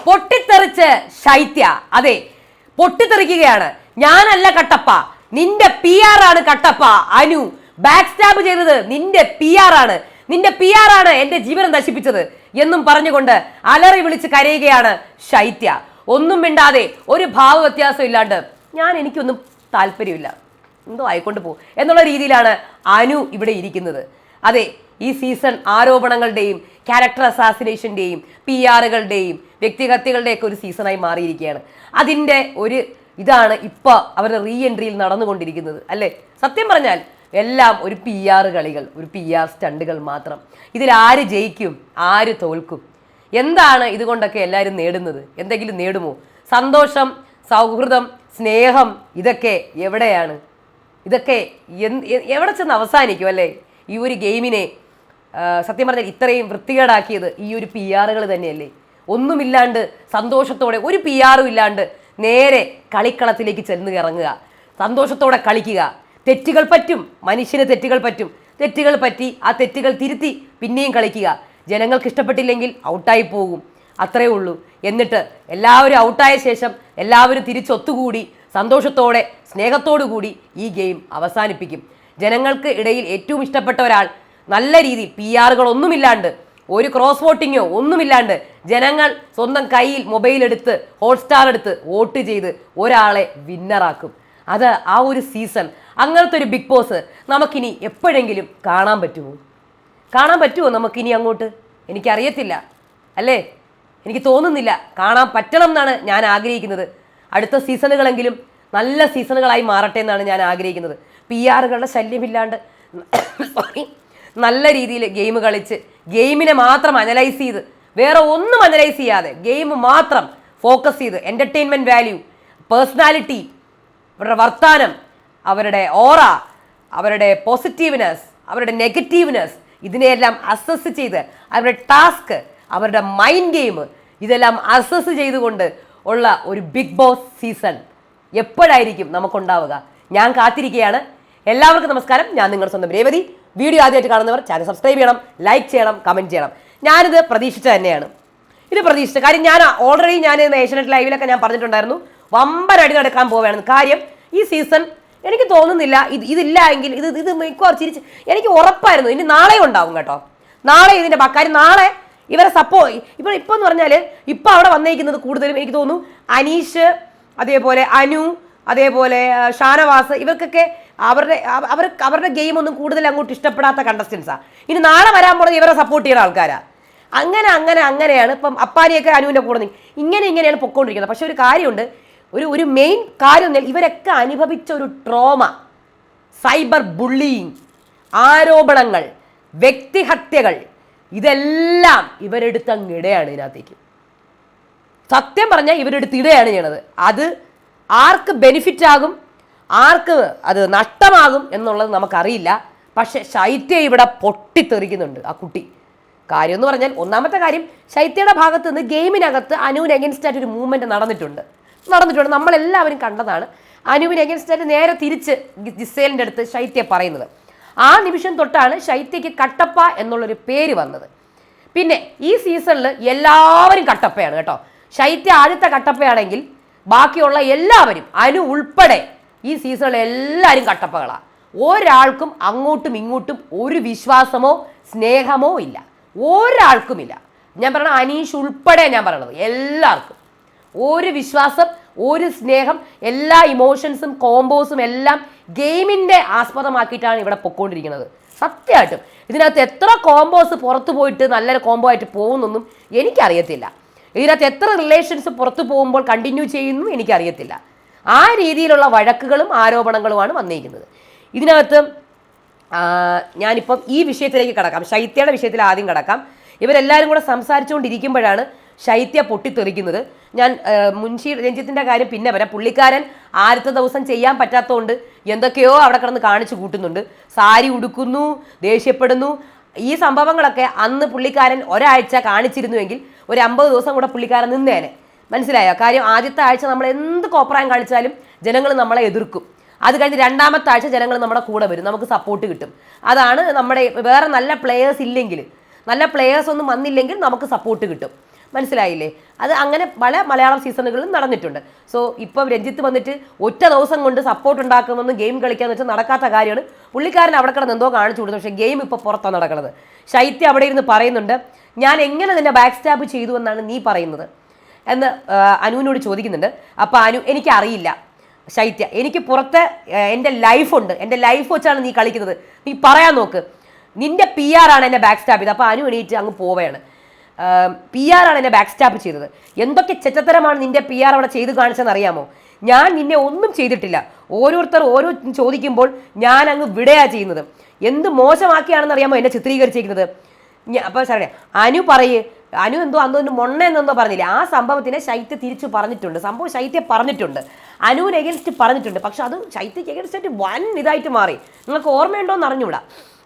പൊട്ടിത്തെറിച്ച് ശൈത്യ. അതെ, പൊട്ടിത്തെറിക്കുകയാണ്. ഞാനല്ല കട്ടപ്പ, നിന്റെ PR ആണ് കട്ടപ്പ. അനു ബാക്ക് സ്റ്റാബ് ചെയ്തത് നിന്റെ PR ആണ്, നിന്റെ PR ആണ് എന്റെ ജീവനം നശിപ്പിച്ചത് എന്നും പറഞ്ഞുകൊണ്ട് അലറി വിളിച്ച് കരയുകയാണ് ശൈത്യ. ഒന്നും മിണ്ടാതെ, ഒരു ഭാവ വ്യത്യാസം ഇല്ലാണ്ട് എനിക്കൊന്നും താല്പര്യമില്ല, എന്തോ ആയിക്കൊണ്ട് പോകും എന്നുള്ള രീതിയിലാണ് അനു ഇവിടെ ഇരിക്കുന്നത്. അതെ, ഈ സീസൺ ആരോപണങ്ങളുടെയും ക്യാരക്ടർ അസാസിനേഷൻ്റെയും PR-കളുടെയും വ്യക്തിഹത്യകളുടെയൊക്കെ ഒരു സീസണായി മാറിയിരിക്കുകയാണ്. അതിൻ്റെ ഒരു ഇതാണ് ഇപ്പോൾ അവരുടെ റീ എൻട്രിയിൽ നടന്നുകൊണ്ടിരിക്കുന്നത് അല്ലേ. സത്യം പറഞ്ഞാൽ എല്ലാം ഒരു PR കളികൾ, ഒരു PR സ്റ്റണ്ടുകൾ മാത്രം. ഇതിൽ ആര് ജയിക്കും, ആര് തോൽക്കും, എന്താണ് ഇതുകൊണ്ടൊക്കെ എല്ലാവരും നേടുന്നത്? എന്തെങ്കിലും നേടുമോ? സന്തോഷം, സൗഹൃദം, സ്നേഹം, ഇതൊക്കെ എവിടെയാണ്? ഇതൊക്കെ എവിടെ ചെന്ന് അവസാനിക്കും അല്ലേ? ഈ ഒരു ഗെയിമിനെ സത്യം പറഞ്ഞാൽ ഇത്രയും വൃത്തികേടാക്കിയത് ഈ ഒരു PR-കൾ തന്നെയല്ലേ. ഒന്നുമില്ലാണ്ട് സന്തോഷത്തോടെ, ഒരു PR-ഉം ഇല്ലാണ്ട് നേരെ കളിക്കളത്തിലേക്ക് ചെന്ന് ഇറങ്ങുക, സന്തോഷത്തോടെ കളിക്കുക. തെറ്റുകൾ പറ്റും, മനുഷ്യന് തെറ്റുകൾ പറ്റും, തെറ്റുകൾ പറ്റി ആ തെറ്റുകൾ തിരുത്തി പിന്നെയും കളിക്കുക. ജനങ്ങൾക്ക് ഇഷ്ടപ്പെട്ടില്ലെങ്കിൽ ഔട്ടായി പോകും, അത്രേ ഉള്ളൂ. എന്നിട്ട് എല്ലാവരും ഔട്ടായ ശേഷം എല്ലാവരും തിരിച്ചൊത്തുകൂടി സന്തോഷത്തോടെ സ്നേഹത്തോടു കൂടി ഈ ഗെയിം അവസാനിപ്പിക്കും. ജനങ്ങൾക്ക് ഇടയിൽ ഏറ്റവും ഇഷ്ടപ്പെട്ട ഒരാൾ നല്ല രീതിയിൽ PR-കളൊന്നുമില്ലാണ്ട്, ഒരു ക്രോസ് വോട്ടിങ്ങോ ഒന്നുമില്ലാണ്ട് ജനങ്ങൾ സ്വന്തം കയ്യിൽ മൊബൈൽ എടുത്ത് ഹോട്ട്സ്റ്റാർ എടുത്ത് വോട്ട് ചെയ്ത് ഒരാളെ വിന്നറാക്കും. അത് ആ ഒരു സീസൺ, അങ്ങനത്തെ ഒരു ബിഗ് ബോസ് നമുക്കിനി എപ്പോഴെങ്കിലും കാണാൻ പറ്റുമോ? കാണാൻ പറ്റുമോ നമുക്കിനി അങ്ങോട്ട്? എനിക്കറിയത്തില്ല അല്ലേ, എനിക്ക് തോന്നുന്നില്ല. കാണാൻ പറ്റണം എന്നാണ് ഞാൻ ആഗ്രഹിക്കുന്നത്. അടുത്ത സീസണുകളെങ്കിലും നല്ല സീസണുകളായി മാറട്ടെ എന്നാണ് ഞാൻ ആഗ്രഹിക്കുന്നത്. PR-കളുടെ ശല്യമില്ലാണ്ട് നല്ല രീതിയിൽ ഗെയിം കളിച്ച് ഗെയിമിനെ മാത്രം അനലൈസ് ചെയ്ത്, വേറെ ഒന്നും അനലൈസ് ചെയ്യാതെ ഗെയിം മാത്രം ഫോക്കസ് ചെയ്ത് എൻ്റർടൈൻമെൻറ്റ് വാല്യൂ, പേഴ്സണാലിറ്റി, അവരുടെ വർത്താനം, അവരുടെ ഓറ, അവരുടെ പോസിറ്റീവ്നെസ്, അവരുടെ നെഗറ്റീവ്നെസ്, ഇതിനെയെല്ലാം അസസ് ചെയ്ത് അവരുടെ ടാസ്ക്, അവരുടെ മൈൻഡ് ഗെയിം, ഇതെല്ലാം അസസ് ചെയ്തുകൊണ്ട് ഉള്ള ഒരു ബിഗ് ബോസ് സീസൺ എപ്പോഴായിരിക്കും നമുക്കുണ്ടാവുക? ഞാൻ കാത്തിരിക്കുകയാണ്. എല്ലാവർക്കും നമസ്കാരം. ഞാൻ നിങ്ങളുടെ സ്വന്തം രേവതി. വീഡിയോ ആദ്യമായിട്ട് കാണുന്നവർ ചാനൽ സബ്സ്ക്രൈബ് ചെയ്യണം, ലൈക്ക് ചെയ്യണം, കമൻറ്റ് ചെയ്യണം. ഞാനിത് പ്രതീക്ഷിച്ച തന്നെയാണ്. ഇത് പ്രതീക്ഷിച്ച കാര്യം ഞാൻ ഓൾറെഡി ഏഷ്യാനെറ്റ് ലൈവിലൊക്കെ ഞാൻ പറഞ്ഞിട്ടുണ്ടായിരുന്നു, വമ്പനടി നടക്കാൻ പോവുകയാണെന്ന്. കാര്യം ഈ സീസൺ എനിക്ക് തോന്നുന്നില്ല ഇതില്ല എങ്കിൽ ഇത് മിക്കവാറും ചിരിച്ച്, എനിക്ക് ഉറപ്പായിരുന്നു ഇനി നാളെ ഉണ്ടാവും കേട്ടോ. നാളെ ഇതിൻ്റെ കാര്യം നാളെ ഇവരെ ഇപ്പോൾ എന്ന് പറഞ്ഞാൽ ഇപ്പോൾ അവിടെ വന്നേക്കുന്നത് കൂടുതലും എനിക്ക് തോന്നുന്നു അനീഷ്, അതേപോലെ അനു, അതേപോലെ ഷാനവാസ്, ഇവർക്കൊക്കെ അവരുടെ ഗെയിം ഒന്നും കൂടുതൽ അങ്ങോട്ട് ഇഷ്ടപ്പെടാത്ത കണ്ടസ്റ്റൻസാണ്. ഇനി നാളെ വരാൻ പോകുന്നത് ഇവരെ സപ്പോർട്ട് ചെയ്യുന്ന ആൾക്കാരാണ്. അങ്ങനെയാണ് ഇപ്പം അപ്പാനിയൊക്കെ അനുവിൻ്റെ കൂടെ ഇങ്ങനെയാണ് പൊക്കോണ്ടിരിക്കുന്നത്. പക്ഷെ ഒരു കാര്യമുണ്ട്, ഒരു മെയിൻ കാര്യം, ഇവരൊക്കെ അനുഭവിച്ച ഒരു ട്രോമ, സൈബർ ബുള്ളിയിങ്, ആരോപണങ്ങൾ, വ്യക്തിഹത്യകൾ, ഇതെല്ലാം ഇവരെടുത്തങ്ങിടെയാണ് ഇതിനകത്തേക്ക്. സത്യം പറഞ്ഞാൽ ഇവരെടുത്ത് ഇടുകയാണ് ചെയ്യണത്. അത് ആർക്ക് ബെനിഫിറ്റ് ആകും, ആർക്ക് അത് നഷ്ടമാകും എന്നുള്ളത് നമുക്കറിയില്ല. പക്ഷെ ശൈത്യ ഇവിടെ പൊട്ടിത്തെറിക്കുന്നുണ്ട് ആ കുട്ടി. കാര്യം എന്ന് പറഞ്ഞാൽ, ഒന്നാമത്തെ കാര്യം, ശൈത്യയുടെ ഭാഗത്ത് നിന്ന് ഗെയിമിനകത്ത് അനുവിന് എഗൻസ്റ്റ് ആയിട്ട് ഒരു മൂവ്മെൻറ്റ് നടന്നിട്ടുണ്ട്. നമ്മളെല്ലാവരും കണ്ടതാണ്. അനുവിന് എഗൻസ്റ്റ് ആയിട്ട് നേരെ തിരിച്ച് ജിസേലിൻ്റെ അടുത്ത് ശൈത്യ പറയുന്നത്. ആ നിമിഷം തൊട്ടാണ് ശൈത്യയ്ക്ക് കട്ടപ്പ എന്നുള്ളൊരു പേര് വന്നത്. പിന്നെ ഈ സീസണിൽ എല്ലാവരും കട്ടപ്പയാണ് കേട്ടോ. ശൈത്യ ആദ്യത്തെ കട്ടപ്പയാണെങ്കിൽ ബാക്കിയുള്ള എല്ലാവരും, അനു ഉൾപ്പെടെ, ഈ സീസണിൽ എല്ലാവരും കട്ടപ്പകളാണ്. ഒരാൾക്കും അങ്ങോട്ടും ഇങ്ങോട്ടും ഒരു വിശ്വാസമോ സ്നേഹമോ ഇല്ല, ഒരാൾക്കുമില്ല. ഞാൻ പറയണ അനീഷ് ഉൾപ്പെടെ ഞാൻ പറയണത്, എല്ലാവർക്കും ഒരു വിശ്വാസം, ഒരു സ്നേഹം, എല്ലാ ഇമോഷൻസും കോംബോസും എല്ലാം ഗെയിമിൻ്റെ ആസ്പദമാക്കിയിട്ടാണ് ഇവിടെ പൊക്കോണ്ടിരിക്കുന്നത്. സത്യമായിട്ടും ഇതിനകത്ത് എത്ര കോംബോസ് പുറത്തു പോയിട്ട് നല്ലൊരു കോംബോ ആയിട്ട് പോകുന്നൊന്നും എനിക്കറിയത്തില്ല. ഇതിനകത്ത് എത്ര റിലേഷൻസ് പുറത്തു പോകുമ്പോൾ കണ്ടിന്യൂ ചെയ്യുന്നു എനിക്കറിയത്തില്ല. ആ രീതിയിലുള്ള വഴക്കുകളും ആരോപണങ്ങളുമാണ് വന്നിരിക്കുന്നത് ഇതിനകത്ത്. ഞാനിപ്പം ഈ വിഷയത്തിലേക്ക് കടക്കാം, ശൈത്യയുടെ വിഷയത്തിൽ ആദ്യം കടക്കാം. ഇവരെല്ലാവരും കൂടെ സംസാരിച്ചുകൊണ്ടിരിക്കുമ്പോഴാണ് ശൈത്യ പൊട്ടിത്തെറിക്കുന്നത്. ഞാൻ മുൻഷി രഞ്ജിത്തിൻ്റെ കാര്യം പിന്നെ വരാം. പുള്ളിക്കാരൻ ആദ്യത്തെ ദിവസം ചെയ്യാൻ പറ്റാത്തതുകൊണ്ട് എന്തൊക്കെയോ അവിടെ കിടന്ന് കാണിച്ചു കൂട്ടുന്നുണ്ട്. സാരി ഉടുക്കുന്നു, ദേഷ്യപ്പെടുന്നു. ഈ സംഭവങ്ങളൊക്കെ അന്ന് പുള്ളിക്കാരൻ ഒരാഴ്ച കാണിച്ചിരുന്നുവെങ്കിൽ ഒരു 50 ദിവസം കൂടെ പുള്ളിക്കാരൻ നിന്നേനെ. മനസ്സിലായോ? കാര്യം ആദ്യത്തെ ആഴ്ച നമ്മൾ എന്ത് കോപ്രായം കാണിച്ചാലും ജനങ്ങൾ നമ്മളെ എതിർക്കും. അത് കഴിഞ്ഞ് രണ്ടാമത്തെ ആഴ്ച ജനങ്ങൾ നമ്മുടെ കൂടെ വരും, നമുക്ക് സപ്പോർട്ട് കിട്ടും. അതാണ് നമ്മുടെ വേറെ നല്ല പ്ലെയേഴ്സ് ഇല്ലെങ്കിൽ, നല്ല പ്ലെയേഴ്സ് ഒന്നും വന്നില്ലെങ്കിൽ നമുക്ക് സപ്പോർട്ട് കിട്ടും. മനസ്സിലായില്ലേ? അത് അങ്ങനെ പല മലയാളം സീസണുകളിലും നടന്നിട്ടുണ്ട്. സോ ഇപ്പം രഞ്ജിത്ത് വന്നിട്ട് ഒറ്റ ദിവസം കൊണ്ട് സപ്പോർട്ട് ഉണ്ടാക്കുമെന്ന് ഗെയിം കളിക്കാന്ന് വെച്ചാൽ നടക്കാത്ത കാര്യമാണ്. പുള്ളിക്കാരൻ അവിടെ കിടന്ന് എന്തോ കാണിച്ചു കൊടുത്തു. പക്ഷേ ഗെയിം ഇപ്പോൾ പുറത്താണ് നടക്കുന്നത്. ശൈത്യ അവിടെ ഇരുന്ന് പറയുന്നുണ്ട്, ഞാൻ എങ്ങനെ നിന്നെ ബാക്ക് സ്റ്റാബ് ചെയ്തു എന്നാണ് നീ പറയുന്നത് എന്ന് അനുവിനോട് ചോദിക്കുന്നുണ്ട്. അപ്പോൾ അനു, എനിക്കറിയില്ല ശൈത്യ, എനിക്ക് പുറത്ത് എൻ്റെ ലൈഫുണ്ട്, എൻ്റെ ലൈഫ് വെച്ചാണ് നീ കളിക്കുന്നത്, നീ പറയാൻ നോക്ക്, നിന്റെ PR ആണ് എന്നെ ബാക്ക് സ്റ്റാബ് ചെയ്തത്. അപ്പോൾ അനു എണീറ്റ് അങ്ങ് പോവുകയാണ്. PR ആണ് എന്നെ ബാക്ക് സ്റ്റാബ് ചെയ്തത്. എന്തൊക്കെ ചെറ്റത്തരമാണ് നിന്റെ PR അവിടെ ചെയ്ത് കാണിച്ചതെന്ന് അറിയാമോ? ഞാൻ നിന്നെ ഒന്നും ചെയ്തിട്ടില്ല. ഓരോരുത്തർ ഓരോ ചോദിക്കുമ്പോൾ ഞാൻ അങ്ങ് വിടുകയാണ് ചെയ്യുന്നത്. എന്ത് മോശമാക്കിയാണെന്ന് അറിയാമോ എന്നെ ചിത്രീകരിച്ചിരിക്കുന്നത്? അപ്പോൾ സാറേ അനു അനു എന്തോ അന്ന് മൊണ്ണ എന്നെന്തോ പറഞ്ഞില്ലേ, ആ സംഭവത്തിനെ ശൈത്യ തിരിച്ചു പറഞ്ഞിട്ടുണ്ട്. സംഭവം ശൈത്യ പറഞ്ഞിട്ടുണ്ട്, അനുവിന് എഗൻസ്റ്റ് പറഞ്ഞിട്ടുണ്ട്. പക്ഷെ അത് ശൈത്യക്ക് എഗൻസ്റ്റ് ആയിട്ട് വൻ ഇതായിട്ട് മാറി. നിങ്ങൾക്ക് ഓർമ്മയുണ്ടോ എന്ന് അറിഞ്ഞൂടാ.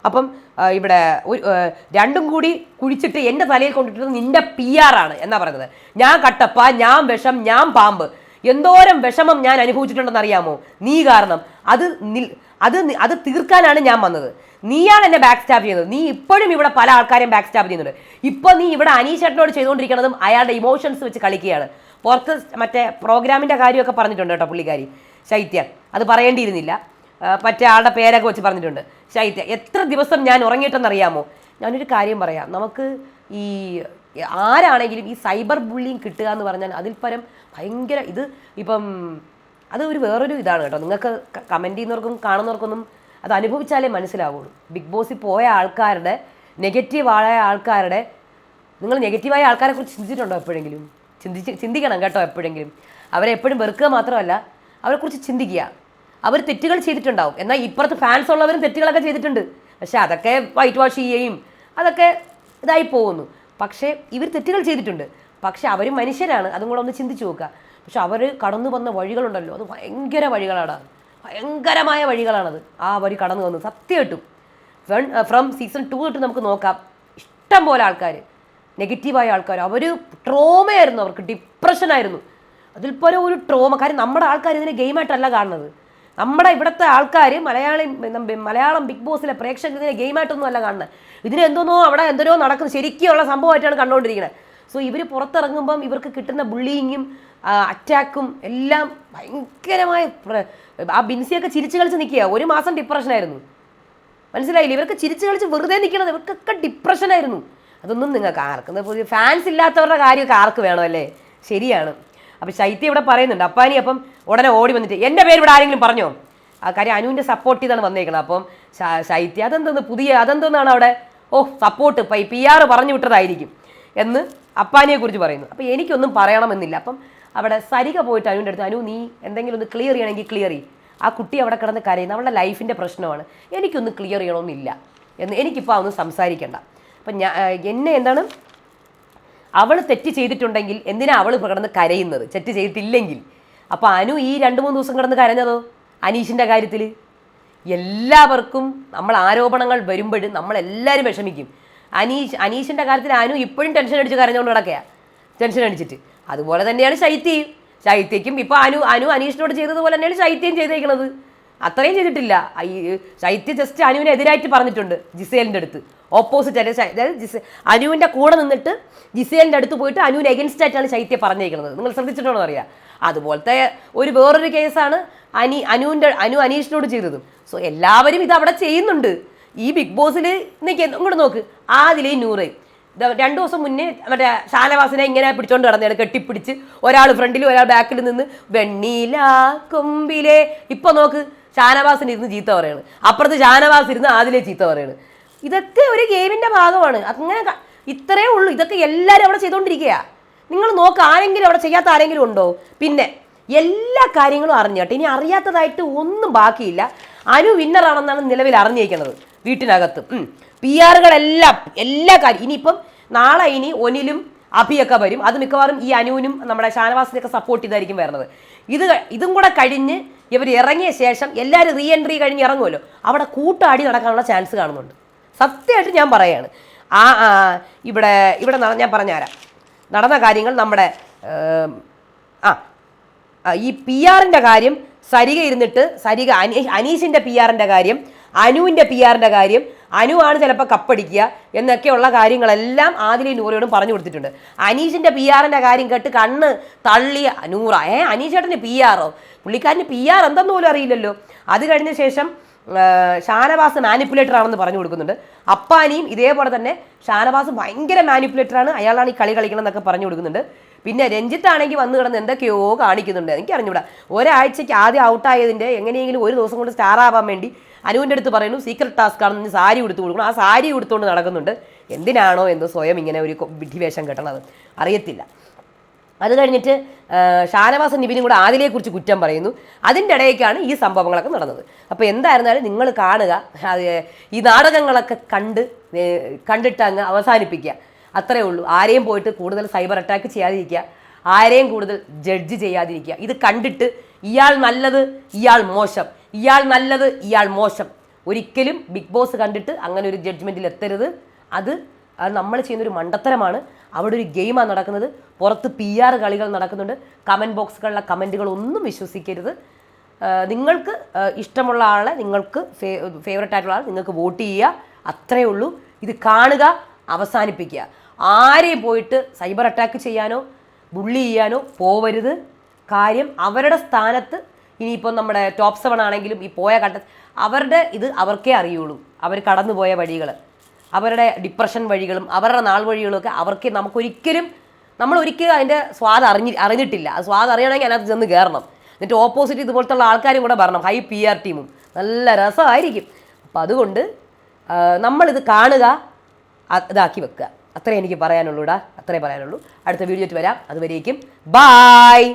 അപ്പം ഇവിടെ രണ്ടും കൂടി കുഴിച്ചിട്ട് എൻ്റെ തലയിൽ കൊണ്ടിട്ടത് നിന്റെ PR ആണ് എന്നാ പറയുന്നത്. ഞാൻ കട്ടപ്പ, ഞാൻ വിഷം, ഞാൻ പാമ്പ്, എന്തോരം വിഷമം ഞാൻ അനുഭവിച്ചിട്ടുണ്ടെന്ന് അറിയാമോ നീ കാരണം. അത് തീർക്കാനാണ് ഞാൻ വന്നത്. നീയാണ് എന്നെ ബാക്ക് സ്റ്റാബ് ചെയ്യുന്നത്. നീ ഇപ്പോഴും ഇവിടെ പല ആൾക്കാരെയും ബാക്ക് സ്റ്റാബ് ചെയ്യുന്നുണ്ട്. ഇപ്പോൾ നീ ഇവിടെ അനീഷേട്ടനോട് ചെയ്തുകൊണ്ടിരിക്കുന്നതും അയാളുടെ ഇമോഷൻസ് വെച്ച് കളിക്കുകയാണ്. പുറത്ത് മറ്റേ പ്രോഗ്രാമിൻ്റെ കാര്യമൊക്കെ പറഞ്ഞിട്ടുണ്ട് കേട്ടോ പുള്ളിക്കാരി ശൈത്യ, അത് പറയേണ്ടിയിരുന്നില്ല. മറ്റേ ആളുടെ പേരൊക്കെ വെച്ച് പറഞ്ഞിട്ടുണ്ട് ശൈത്യ. എത്ര ദിവസം ഞാൻ ഉറങ്ങിയിട്ടെന്നറിയാമോ? ഞാനൊരു കാര്യം പറയാം, നമുക്ക് ഈ ആരാണെങ്കിലും ഈ സൈബർ ബുള്ളിങ് കിട്ടുക എന്ന് പറഞ്ഞാൽ അതിൽ പരം ഭയങ്കര ഇത്. ഇപ്പം അത് വേറൊരു ഇതാണ് കേട്ടോ. നിങ്ങൾക്ക് കമൻറ്റ് ചെയ്യുന്നവർക്കും കാണുന്നവർക്കൊന്നും അത് അനുഭവിച്ചാലേ മനസ്സിലാവുള്ളൂ. ബിഗ് ബോസിൽ പോയ ആൾക്കാരുടെ നെഗറ്റീവായ ആൾക്കാരുടെ, നിങ്ങൾ നെഗറ്റീവായ ആൾക്കാരെ കുറിച്ച് ചിന്തിച്ചിട്ടുണ്ടോ എപ്പോഴെങ്കിലും? ചിന്തിക്കണം കേട്ടോ എപ്പോഴെങ്കിലും. അവരെ എപ്പോഴും വെറുക്കുക മാത്രമല്ല, അവരെക്കുറിച്ച് ചിന്തിക്കുക. അവർ തെറ്റുകൾ ചെയ്തിട്ടുണ്ടാവും, എന്നാൽ ഇപ്പുറത്ത് ഫാൻസ് ഉള്ളവരും തെറ്റുകളൊക്കെ ചെയ്തിട്ടുണ്ട്. പക്ഷെ അതൊക്കെ വൈറ്റ് വാഷ് ചെയ്യുകയും അതൊക്കെ ഇതായി പോകുന്നു. പക്ഷേ ഇവർ തെറ്റുകൾ ചെയ്തിട്ടുണ്ട്, പക്ഷെ അവർ മനുഷ്യരാണ്. അതും കൂടെ ഒന്ന് ചിന്തിച്ച് നോക്കുക. പക്ഷെ അവർ കടന്നു വന്ന വഴികളുണ്ടല്ലോ, അത് ഭയങ്കര വഴികളാണ്, ഭയങ്കരമായ വഴികളാണത്. ആ വഴി കടന്നു വന്നു സത്യമായിട്ടും. ഫ്രം സീസൺ 2 തൊട്ട് നമുക്ക് നോക്കാം, ഇഷ്ടം പോലെ ആൾക്കാർ, നെഗറ്റീവായ ആൾക്കാർ, അവർ ട്രോമയായിരുന്നു, അവർക്ക് ഡിപ്രഷനായിരുന്നു. അതിൽ പോലെ ഒരു ട്രോമ. കാര്യം നമ്മുടെ ആൾക്കാർ ഇതിനെ ഗെയിമായിട്ടല്ല കാണുന്നത്. നമ്മുടെ ഇവിടുത്തെ ആൾക്കാർ മലയാളം ബിഗ് ബോസിലെ പ്രേക്ഷകർ ഇതിനെ ഗെയിമായിട്ടൊന്നും അല്ല കാണുന്നത്. ഇതിന് എന്തോന്നോ അവിടെ എന്തോരോ നടക്കുന്നത് ശരിക്കുള്ള സംഭവമായിട്ടാണ് കണ്ടുകൊണ്ടിരിക്കുന്നത്. സോ ഇവർ പുറത്തിറങ്ങുമ്പം ഇവർക്ക് കിട്ടുന്ന ബുള്ളിങ്ങും അറ്റാക്കും എല്ലാം ഭയങ്കരമായ. ആ ബിൻസിയൊക്കെ ചിരിച്ചു കളിച്ച് നിൽക്കുക, 1 മാസം ഡിപ്രഷനായിരുന്നു. മനസ്സിലായില്ലേ? ഇവർക്ക് ചിരിച്ചു കളിച്ച് വെറുതെ നിൽക്കണത്, ഇവർക്കൊക്കെ ഡിപ്രഷനായിരുന്നു. അതൊന്നും നിങ്ങൾക്ക് ആർക്കും പുതിയ ഫാൻസ് ഇല്ലാത്തവരുടെ കാര്യമൊക്കെ ആർക്ക് വേണമല്ലേ? ശരിയാണ്. അപ്പം ശൈത്യ ഇവിടെ പറയുന്നുണ്ട്, അപ്പാനി അപ്പം ഉടനെ ഓടി വന്നിട്ട് എൻ്റെ പേര് ഇവിടെ ആരെങ്കിലും പറഞ്ഞോ? ആ കാര്യം അനുവിൻ്റെ സപ്പോർട്ട് ചെയ്താണ് വന്നേക്കുന്നത്. അപ്പം ശൈത്യ അതെന്തോന്നാണ് അവിടെ, സപ്പോർട്ട് PR പറഞ്ഞു വിട്ടതായിരിക്കും എന്ന് അപ്പാനിയെ കുറിച്ച് പറയുന്നു. അപ്പം എനിക്കൊന്നും പറയണമെന്നില്ല. അപ്പം അവിടെ സരിക പോയിട്ട് അനുവിൻ്റെ അടുത്ത്, അനു നീ എന്തെങ്കിലും ഒന്ന് ക്ലിയർ ചെയ്യണമെങ്കിൽ ക്ലിയർ ചെയ്യും. ആ കുട്ടി അവിടെ കിടന്ന് കരയുന്നത് അവളുടെ ലൈഫിൻ്റെ പ്രശ്നമാണ്, എനിക്കൊന്ന് ക്ലിയർ ചെയ്യണമെന്നില്ല എന്ന്. എനിക്കിപ്പോൾ ഒന്നും സംസാരിക്കണ്ട. അപ്പം എന്നെ എന്താണ്, അവൾ തെറ്റ് ചെയ്തിട്ടുണ്ടെങ്കിൽ എന്തിനാണ് അവൾ കിടന്ന് കരയുന്നത്? തെറ്റ് ചെയ്തിട്ടില്ലെങ്കിൽ. അപ്പോൾ അനു ഈ 2-3 ദിവസം കിടന്ന് കരഞ്ഞതോ അനീഷിൻ്റെ കാര്യത്തിൽ? എല്ലാവർക്കും നമ്മൾ ആരോപണങ്ങൾ വരുമ്പോഴും നമ്മളെല്ലാവരും വിഷമിക്കും. അനീഷിൻ്റെ കാര്യത്തിൽ അനു ഇപ്പോഴും ടെൻഷൻ അടിച്ച് കരഞ്ഞുകൊണ്ട് കിടക്കുക, ടെൻഷൻ അടിച്ചിട്ട്. അതുപോലെ തന്നെയാണ് ശൈത്യയ്ക്കും ഇപ്പോൾ അനു അനീഷിനോട് ചെയ്തതുപോലെ തന്നെയാണ് ശൈത്യം ചെയ്തേക്കുന്നത്. അത്രയും ചെയ്തിട്ടില്ല. ശൈത്യ ജസ്റ്റ് അനുവിനെ എതിരായിട്ട് പറഞ്ഞിട്ടുണ്ട് ജിസേലിൻ്റെ അടുത്ത്, ഓപ്പോസിറ്റ് ആയിട്ട്. അതായത് അനുവിൻ്റെ കൂടെ നിന്നിട്ട് ജിസേലിൻ്റെ അടുത്ത് പോയിട്ട് അനുവിന് എഗൻസ്റ്റ് ആയിട്ടാണ് ശൈത്യ പറഞ്ഞേക്കുന്നത്. നിങ്ങൾ ശ്രദ്ധിച്ചിട്ടുണ്ടോ അറിയാം. അതുപോലത്തെ വേറൊരു കേസാണ് അനു അനീഷിനോട് ചെയ്തതും. സോ എല്ലാവരും ഇത് അവിടെ ചെയ്യുന്നുണ്ട് ഈ ബിഗ് ബോസിൽ. ഇങ്ങോട്ട് നോക്ക്, ആദിലെയും നൂറേയും 2 ദിവസം മുന്നേ മറ്റേ ഷാനവാസിനെ ഇങ്ങനെ പിടിച്ചോണ്ട് കിടന്നതാണ്, കെട്ടിപ്പിടിച്ച്, ഒരാൾ ഫ്രണ്ടിലും ഒരാൾ ബാക്കിൽ നിന്ന് വെണ്ണീല കൊമ്പിലെ. ഇപ്പൊ നോക്ക്, ഷാനവാസിന് ഇരുന്ന് ചീത്ത പറയാണ്, അപ്പുറത്ത് ഷാനവാസ് ഇരുന്ന് ആദിലെ ചീത്ത പറയാണ്. ഇതൊക്കെ ഒരു ഗെയിമിന്റെ ഭാഗമാണ്. അങ്ങനെ ഇത്രയേ ഉള്ളൂ. ഇതൊക്കെ എല്ലാവരും അവിടെ ചെയ്തുകൊണ്ടിരിക്കുക. നിങ്ങൾ നോക്ക്, ആരെങ്കിലും അവിടെ ചെയ്യാത്ത ആരെങ്കിലും ഉണ്ടോ? പിന്നെ എല്ലാ കാര്യങ്ങളും അറിഞ്ഞാട്ടെ, ഇനി അറിയാത്തതായിട്ട് ഒന്നും ബാക്കിയില്ല. അനു വിന്നറാണെന്നാണ് നിലവിൽ അറിഞ്ഞിരിക്കുന്നത് വീട്ടിനകത്ത്. PR-കളെല്ലാം എല്ലാ കാര്യം. ഇനിയിപ്പം നാളെ ഒനിലും അഭിയൊക്കെ വരും. അത് മിക്കവാറും ഈ അനുവിനും നമ്മുടെ ഷാനവാസിനെയൊക്കെ സപ്പോർട്ട് ചെയ്തായിരിക്കും വരുന്നത്. ഇതും കൂടെ കഴിഞ്ഞ് ഇവർ ഇറങ്ങിയ ശേഷം എല്ലാവരും റീഎൻട്രി കഴിഞ്ഞ് ഇറങ്ങുമല്ലോ, അവിടെ കൂട്ടാടി നടക്കാനുള്ള ചാൻസ് കാണുന്നുണ്ട്. സത്യമായിട്ട് ഞാൻ പറയുകയാണ്. ഇവിടെ ഞാൻ പറഞ്ഞുതരാം നടന്ന കാര്യങ്ങൾ. നമ്മുടെ ഈ PR-ൻ്റെ കാര്യം സരിക ഇരുന്നിട്ട്, അനീഷിൻ്റെ PR-ൻ്റെ കാര്യം, അനുവിൻ്റെ PR-ൻ്റെ കാര്യം, അനുവാണ് ചിലപ്പോൾ കപ്പടിക്കുക എന്നൊക്കെയുള്ള കാര്യങ്ങളെല്ലാം ആദിലയും നൂറയോടും പറഞ്ഞു കൊടുത്തിട്ടുണ്ട്. അനീഷിൻ്റെ PR-ൻ്റെ കാര്യം കേട്ട് കണ്ണ് തള്ളിയ നൂറ, അനീഷേട്ടന് PR-ഓ? പുള്ളിക്കാരന് PR എന്തെന്ന് പോലും അറിയില്ലല്ലോ. അത് കഴിഞ്ഞ ശേഷം ഷാനവാസ് മാനിപ്പുലേറ്റർ ആണെന്ന് പറഞ്ഞു കൊടുക്കുന്നുണ്ട്. അപ്പാനിയും ഇതേപോലെ തന്നെ ഷാനവാസ് ഭയങ്കര മാനിപ്പുലേറ്ററാണ്, അയാളാണ് ഈ കളി കളിക്കണം എന്നൊക്കെ പറഞ്ഞു കൊടുക്കുന്നുണ്ട്. പിന്നെ രഞ്ജിത്താണെങ്കിൽ വന്ന് കിടന്ന് എന്തൊക്കെയോ കാണിക്കുന്നുണ്ട്, എനിക്ക് അറിഞ്ഞൂടാ. ഒരാഴ്ചയ്ക്ക് ആദ്യം ഔട്ടായതിൻ്റെ എങ്ങനെയെങ്കിലും ഒരു ദിവസം കൊണ്ട് സ്റ്റാർ ആവാൻ വേണ്ടി അനുവിൻ്റെ അടുത്ത് പറയുന്നു സീക്രട്ട് ടാസ്ക് ആണെന്ന് സാരി ഉടുത്ത് കൊടുക്കണം. ആ സാരി ഉടുത്തുകൊണ്ട് നടക്കുന്നുണ്ട്. എന്തിനാണോ എന്തോ സ്വയം ഇങ്ങനെ ഒരു വിഡ്ഢിവേഷം കെട്ടണത് അറിയത്തില്ല. അത് കഴിഞ്ഞിട്ട് ഷാനവാസും നിബിനും കൂടെ ആദിലയെക്കുറിച്ച് കുറ്റം പറയുന്നു. അതിൻ്റെ ഇടയ്ക്കാണ് ഈ സംഭവങ്ങളൊക്കെ നടന്നത്. അപ്പോൾ എന്തായിരുന്നാലും നിങ്ങൾ കാണുക, ഈ നാടകങ്ങളൊക്കെ കണ്ടിട്ട് അങ്ങ് അവസാനിപ്പിക്കുക, അത്രേ ഉള്ളൂ. ആരെയും പോയിട്ട് കൂടുതൽ സൈബർ അറ്റാക്ക് ചെയ്യാതിരിക്കുക, ആരെയും കൂടുതൽ ജഡ്ജ് ചെയ്യാതിരിക്കുക. ഇത് കണ്ടിട്ട് ഇയാൾ നല്ലത് ഇയാൾ മോശം, ഇയാൾ നല്ലത് ഇയാൾ മോശം, ഒരിക്കലും ബിഗ് ബോസ് കണ്ടിട്ട് അങ്ങനെ ഒരു ജഡ്ജ്മെൻറ്റിൽ എത്തരുത്. അത് നമ്മൾ ചെയ്യുന്നൊരു മണ്ടത്തരമാണ്. അവിടെ ഒരു ഗെയിമാണ് നടക്കുന്നത്, പുറത്ത് PR കളികൾ നടക്കുന്നുണ്ട്. കമൻറ്റ് ബോക്സുകളിലെ കമൻറ്റുകളൊന്നും വിശ്വസിക്കരുത്. നിങ്ങൾക്ക് ഇഷ്ടമുള്ള ആളെ, നിങ്ങൾക്ക് ഫേവററ്റ് ആയിട്ടുള്ള ആൾ നിങ്ങൾക്ക് വോട്ട് ചെയ്യുക, അത്രയേ ഉള്ളൂ. ഇത് കാണുക, അവസാനിപ്പിക്കുക. ആരെയും പോയിട്ട് സൈബർ അറ്റാക്ക് ചെയ്യാനോ ബുള്ളി ചെയ്യാനോ പോവരുത്. കാര്യം അവരുടെ സ്ഥാനത്ത് ഇനിയിപ്പോൾ നമ്മുടെ ടോപ്പ് 7 ആണെങ്കിലും ഈ പോയ അവരുടെ ഇത് അവർക്കേ അറിയുള്ളൂ. അവർ കടന്നുപോയ വഴികൾ, അവരുടെ ഡിപ്രഷൻ വഴികളും അവരുടെ നാൾ വഴികളും ഒക്കെ അവർക്ക് നമ്മൾ ഒരിക്കലും അതിൻ്റെ സ്വാദ് അറിഞ്ഞിട്ടില്ല. അത് സ്വാദ് അറിയണമെങ്കിൽ അതിനകത്ത് ചെന്ന് കയറണം. എന്നിട്ട് ഓപ്പോസിറ്റ് ഇതുപോലത്തുള്ള ആൾക്കാരും കൂടെ വരണം, ഹൈ PR ടീമും. നല്ല രസമായിരിക്കും. അപ്പം അതുകൊണ്ട് നമ്മളിത് കാണുക, ഇതാക്കി വെക്കുക. അത്രേ എനിക്ക് പറയാനുള്ളൂടാ, അത്രേ പറയാനുള്ളൂ. അടുത്ത വീഡിയോയിൽ വരാം. അതുവരേക്കും ബായ്.